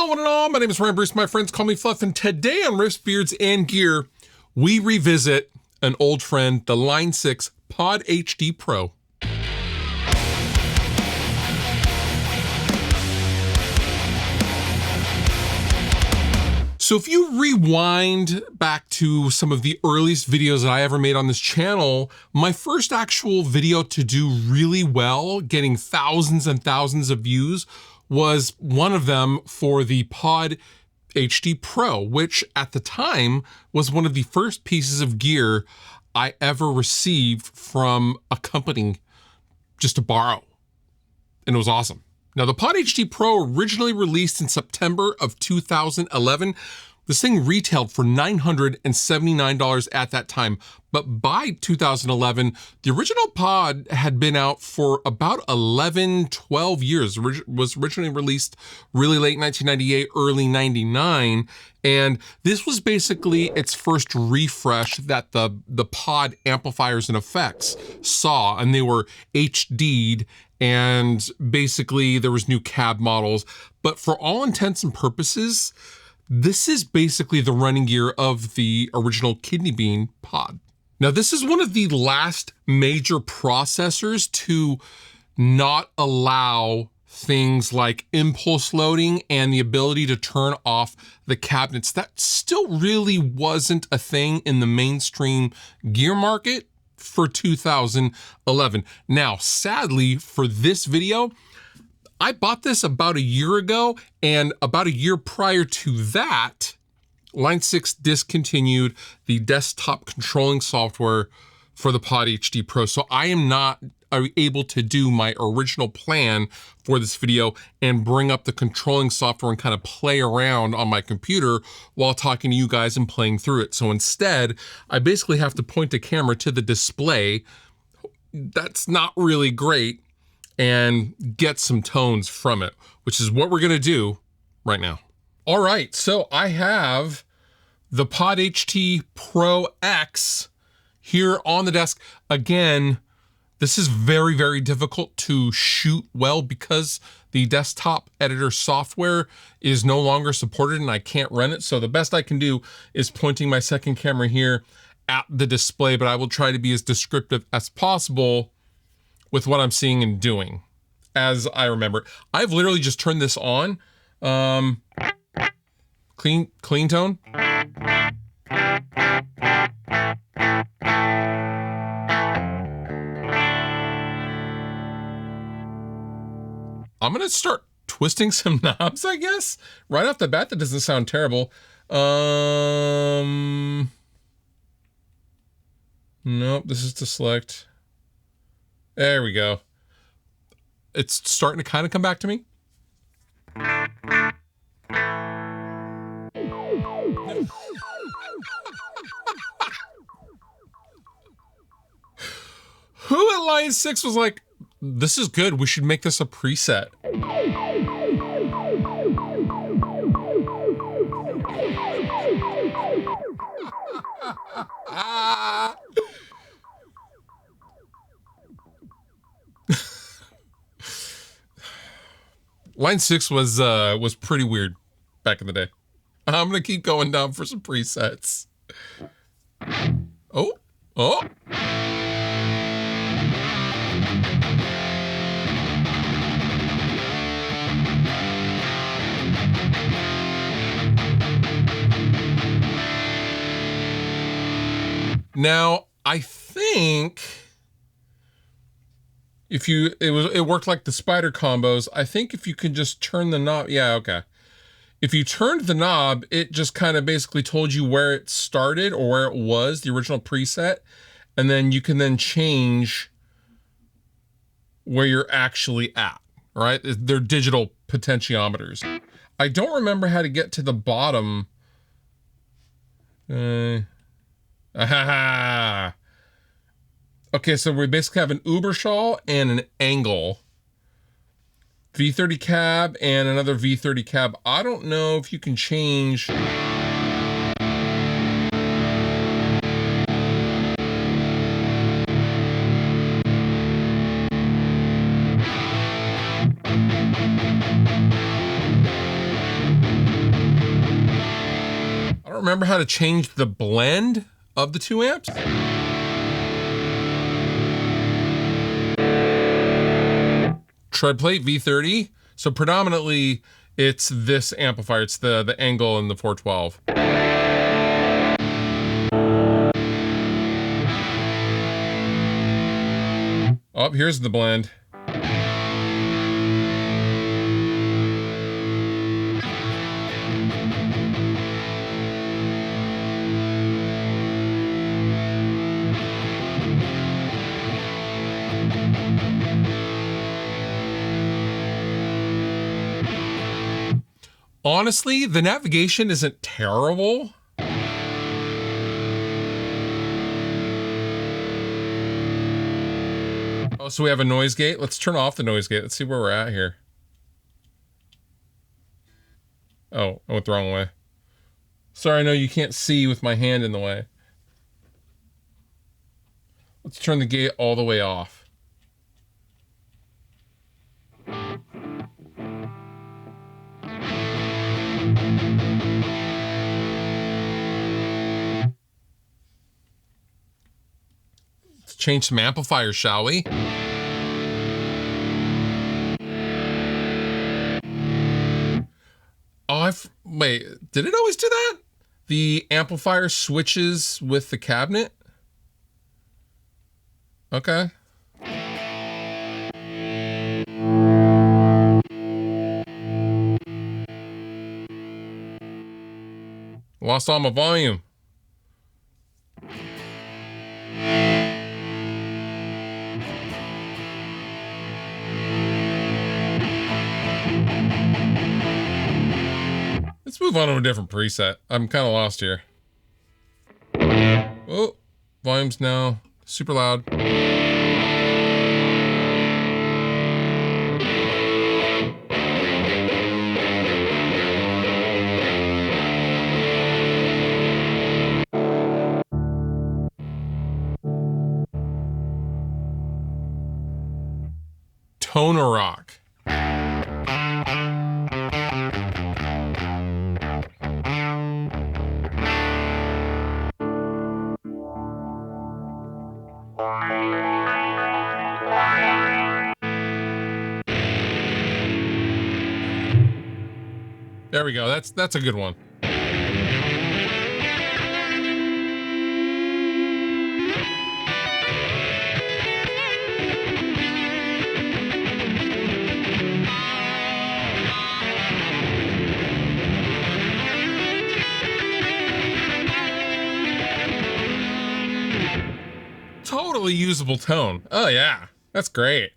Hello one and all, my name is Ryan Bruce, my friends call me Fluff, and today on Riffs, Beards, and Gear, we revisit an old friend, the Line 6 Pod HD Pro. So if you rewind back to some of the earliest videos that I ever made on this channel, my first actual video to do really well, getting thousands and thousands of views, was one of them for the Pod HD Pro, which at the time was one of the first pieces of gear I ever received from a company just to borrow. And it was awesome. Now, the Pod HD Pro originally released in September of 2011. This thing retailed for $979 at that time. But by 2011, the original Pod had been out for about 11, 12 years. It was originally released really late 1998, early 99. And this was basically its first refresh that the Pod amplifiers and effects saw, and they were HD'd, and basically there was new cab models. But for all intents and purposes, this is basically the running gear of the original Kidney Bean Pod. Now, this is one of the last major processors to not allow things like impulse loading and the ability to turn off the cabinets. That still really wasn't a thing in the mainstream gear market for 2011. Now, sadly, for this video, I bought this about a year ago, and about a year prior to that, Line 6 discontinued the desktop controlling software for the Pod HD Pro. So I am not able to do my original plan for this video and bring up the controlling software and kind of play around on my computer while talking to you guys and playing through it. So instead, I basically have to point the camera to the display. That's not really great, and get some tones from it, which is what we're gonna do right now. All right, so I have the Pod HD Pro X here on the desk. Again, this is very, very difficult to shoot well because the desktop editor software is no longer supported and I can't run it. So the best I can do is pointing my second camera here at the display, but I will try to be as descriptive as possible with what I'm seeing and doing as I remember. I've literally just turned this on. Clean tone. I'm gonna start twisting some knobs, I guess. Right off the bat, that doesn't sound terrible. Nope, this is to select. There we go. It's starting to kind of come back to me. Who at Line 6 was like, this is good, we should make this a preset? Line 6 was pretty weird back in the day. I'm gonna keep going down for some presets. Oh. Now, I think if it worked like the spider combos. I think if you can just turn the knob, yeah, okay. If you turned the knob, it just kind of basically told you where it started or where it was, the original preset, and then you can then change where you're actually at, right? They're digital potentiometers. I don't remember how to get to the bottom. Okay, so we basically have an Uberschall and an angle. V30 cab and another V30 cab. I don't know if you can change. remember how to change the blend of the 2 amps. Tread plate V30. So predominantly it's this amplifier. It's the angle and the 412. Oh, here's the blend. Honestly, the navigation isn't terrible. Oh, so we have a noise gate. Let's turn off the noise gate. Let's see where we're at here. Oh, I went the wrong way. Sorry, I know you can't see with my hand in the way. Let's turn the gate all the way off. Let's change some amplifiers, shall we? Oh, wait, did it always do that? The amplifier switches with the cabinet? Okay. Lost all my volume. Let's move on to a different preset. I'm kind of lost here. Oh, volume's now super loud. Toner rock. There we go. That's a good one. Totally usable tone. Oh yeah, that's great.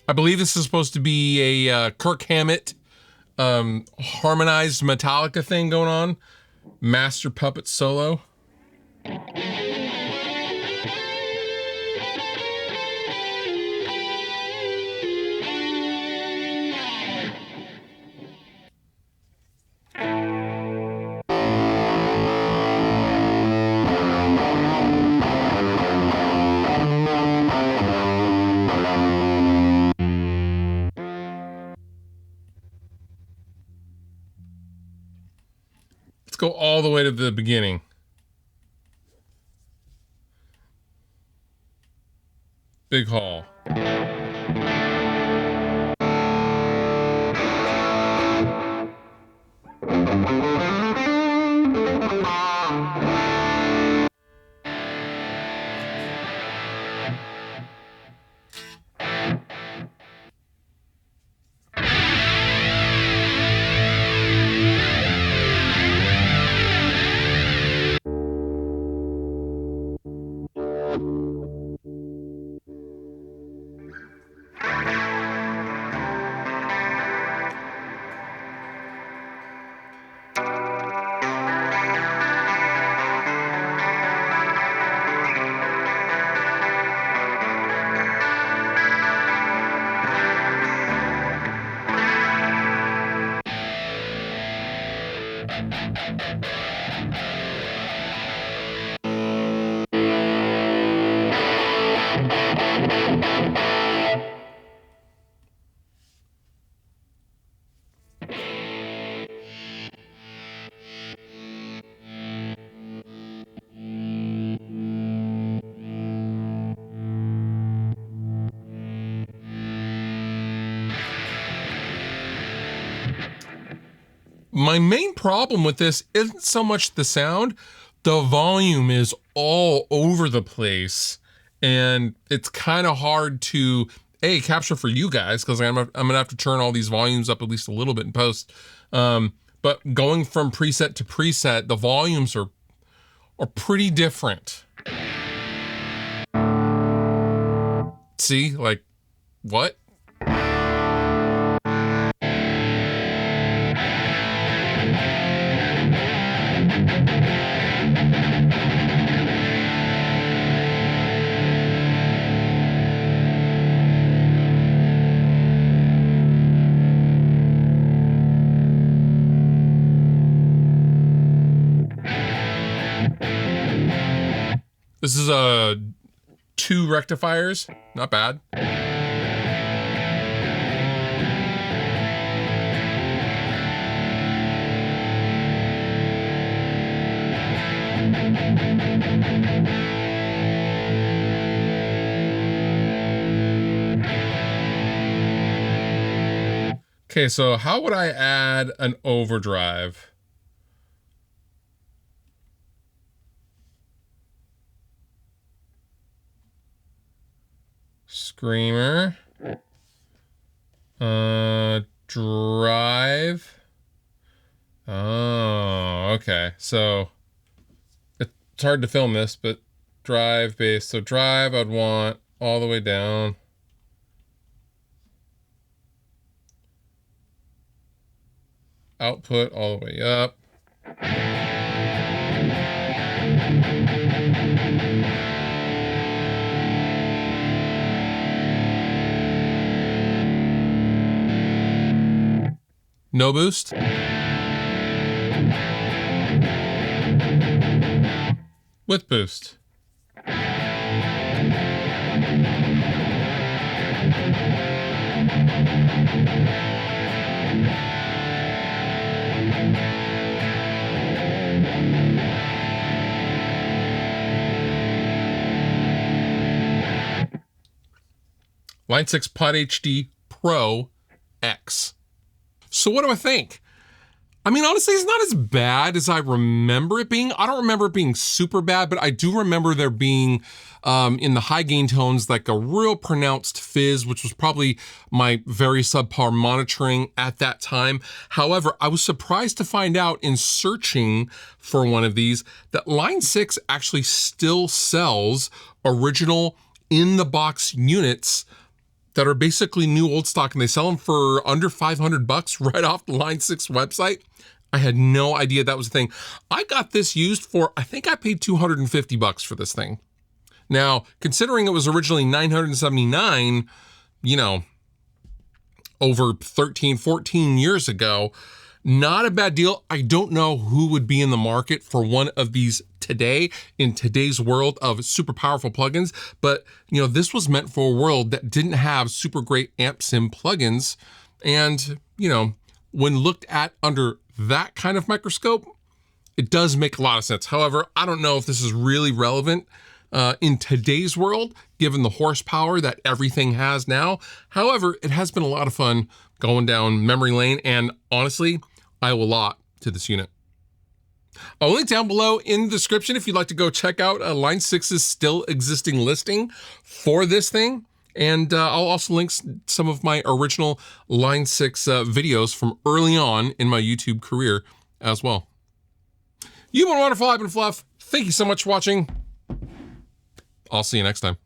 I believe this is supposed to be a Kirk Hammett harmonized Metallica thing going on. Master Puppet solo. Let's go all the way to the beginning. Big hall. My main problem with this isn't so much the sound, the volume is all over the place. And it's kind of hard to, capture for you guys, because I'm gonna have to turn all these volumes up at least a little bit in post. But going from preset to preset, the volumes are pretty different. See, like, what? This is 2 rectifiers, not bad. Okay, so how would I add an overdrive? Screamer. Drive. Oh, okay. So it's hard to film this, but drive bass. So drive, I'd want all the way down. Output all the way up. No boost. With boost. Line 6 Pod HD Pro X. So what do I think? I mean, honestly, it's not as bad as I remember it being. I don't remember it being super bad, but I do remember there being, in the high gain tones, like a real pronounced fizz, which was probably my very subpar monitoring at that time. However, I was surprised to find out in searching for one of these that Line 6 actually still sells original in-the-box units that are basically new old stock, and they sell them for under $500 right off the Line 6 website. I had no idea that was a thing. I got this used for, I think I paid $250 for this thing. Now, considering it was originally $979, you know, over 13, 14 years ago, not a bad deal. I don't know who would be in the market for one of these today in today's world of super powerful plugins, but you know, this was meant for a world that didn't have super great amp sim plugins. And you know, when looked at under that kind of microscope, it does make a lot of sense. However, I don't know if this is really relevant in today's world, given the horsepower that everything has now. However, it has been a lot of fun going down memory lane, and honestly, I owe a lot to this unit. I'll link down below in the description if you'd like to go check out Line 6's still existing listing for this thing. And I'll also link some of my original Line 6 videos from early on in my YouTube career as well. You've been wonderful, I've been Fluff. Thank you so much for watching. I'll see you next time.